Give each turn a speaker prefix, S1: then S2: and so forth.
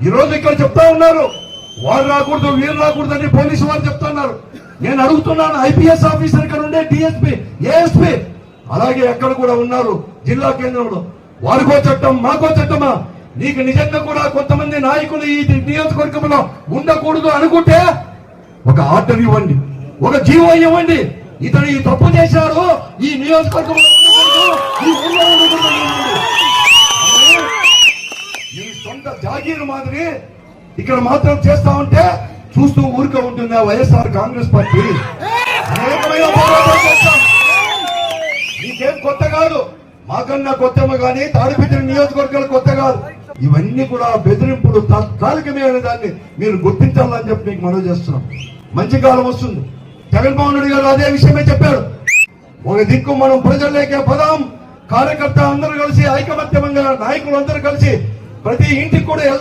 S1: ఈ రోజు ఇక్కడ చెప్తా ఉన్నారు వారు రాకూడదు వీరు రాకూడదు అని పోలీసు వారు చెప్తున్నారు. నేను అడుగుతున్నాను, ఐపీఎస్ ఆఫీసర్ ఇక్కడ ఉండే డిఎస్పీ, ఏఎస్పీ అలాగే ఎక్కడ కూడా ఉన్నారు జిల్లా కేంద్రంలో, వారికో చట్టం మాకో చట్టమా? నీకు నిజంగా కూడా కొంతమంది నాయకులు ఈ నియోజకవర్గంలో ఉండకూడదు అనుకుంటే ఒక ఆర్డర్ ఇవ్వండి, ఒక జీవో ఇవ్వండి. ఇతను ఈ తప్పు చేశారు, ఈ నియోజకవర్గంలో ఈ సొంత జాగీరు మాదిరి ఇక్కడ మాత్రం చేస్తా ఉంటే చూస్తూ ఊరికే ఉంటుంది ఆ వైఎస్ఆర్ కాంగ్రెస్ పార్టీ. అనేకమైన పోరాటాలు చేస్తాం, నీకేం కొత్త కాదు, మాకన్నా కొత్తమ గానీ తాడిపత్రి నియోజకవర్గాలు కొత్త కాదు. ఇవన్నీ కూడా బెదిరింపులు తాత్కాలికమే అనే దాన్ని మీరు గుర్తించాలని చెప్పి మీకు మనవి చేస్తున్నాం. మంచి కాలం వస్తుంది. జగన్మోహన్ రెడ్డి గారు అదే విషయమే చెప్పారు. ఒక దిక్కు మనం ప్రజల్లోకే పదాం, కార్యకర్త అందరూ కలిసి ఐకమత్యంగా నాయకులు అందరూ కలిసి ప్రతి ఇంటికి కూడా వెళ్దాం.